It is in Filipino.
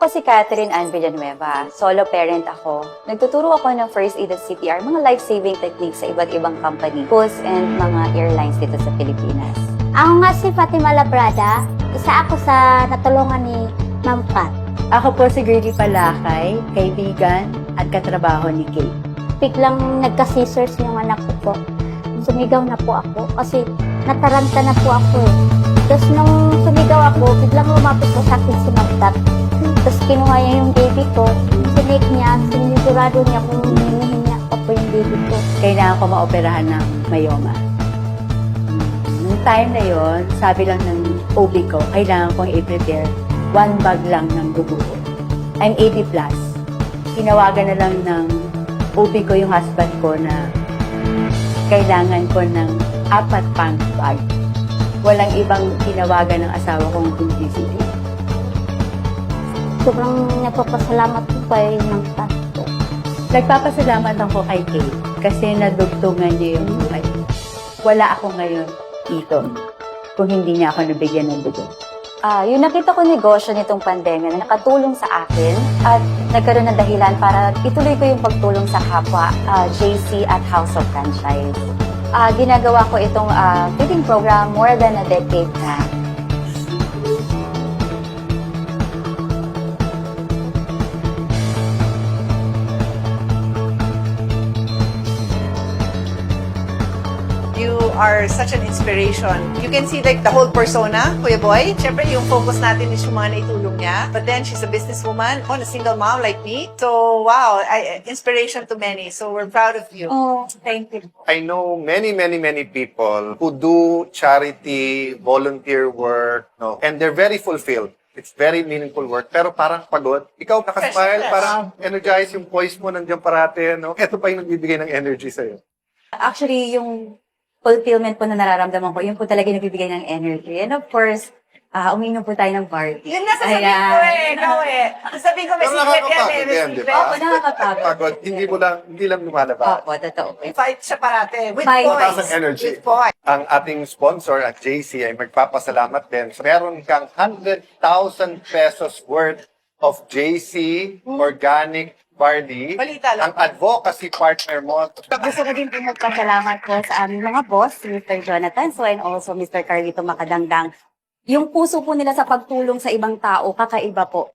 Ako si Catherine Ann Villanueva. Solo parent ako. Nagtuturo ako ng first aid at CPR, mga life-saving techniques sa iba't ibang company, schools, and mga airlines dito sa Pilipinas. Ako nga si Fatima Labrada. Isa ako sa natulungan ni Ma'am Pat. Ako po si Gertie Palakay, kaibigan at katrabaho ni Kate. Biglang nagka-scissors yung anak ko po. Sumigaw na po ako kasi nataranta na po ako eh. Tapos nung sumigaw ako, biglang lumapit po sa akin si Ma'am Pat. Tapos kinuha niya yung baby ko. Sinake niya, sinigurado niya kung hinihin niya pa po yung baby ko. Kailangan ko maoperahan ng myoma. Nung time na yon, sabi lang ng OB ko, kailangan kong i-prepare 1 bag lang ng dugo ko. I'm 80 plus. Tinawagan na lang ng OB ko yung husband ko na kailangan ko ng 4 pang bag. Walang ibang tinawagan ng asawa kong kundi si Kate. Sobrang nagpapasalamat po kay Ma'am Pat po. Nagpapasalamat ako kay Kate kasi nadugtungan niya yung buhay. Wala ako ngayon dito kung hindi niya ako nabigyan ng dugo. Yung nakita ko negosyo nitong pandemya na nakatulong sa akin at nagkaroon ng dahilan para ituloy ko yung pagtulong sa kapwa, JC at House of Franchise. Ginagawa ko itong feeding program more than a decade na. You are such an inspiration. You can see like the whole persona, Kuya Boy. Siyempre, yung focus natin is yung mga naitulong niya. But then, she's a businesswoman, a single mom like me. So, wow, inspiration to many. So, we're proud of you. Oh, thank you. I know many people who do charity, volunteer work, no? And they're very fulfilled. It's very meaningful work, pero parang pagod. Ikaw nakasmile, parang energize yung voice mo nandiyan parate, no? Ito pa yung nagbibigay ng energy sa'yo. Actually, yung fulfillment po na nararamdaman ko, yun po talaga yung nagbibigay ng energy. And of course, umiinom po tayo ng party. Yun na sasabihin ko ikaw eh. Sasabihin ko may Pero secret yan nakakapagod yan, di ba? Opo, nakakapagod. Pagod, hindi lang lumalabas. Opo, totoo po. Fight siya parate. With Fight. poise. Mataas ang energy. With poise. Ang ating sponsor at JC ay magpapasalamat din. So, meron kang 100,000 pesos worth of JC Organic Barley. Balita lang. Ang advocacy partner mo. Gusto ko din po magpasalamat po sa aming mga boss, Mr. Jonathan So and also Mr. Carlito Macadangdang. Yung puso po nila sa pagtulong sa ibang tao, kakaiba po.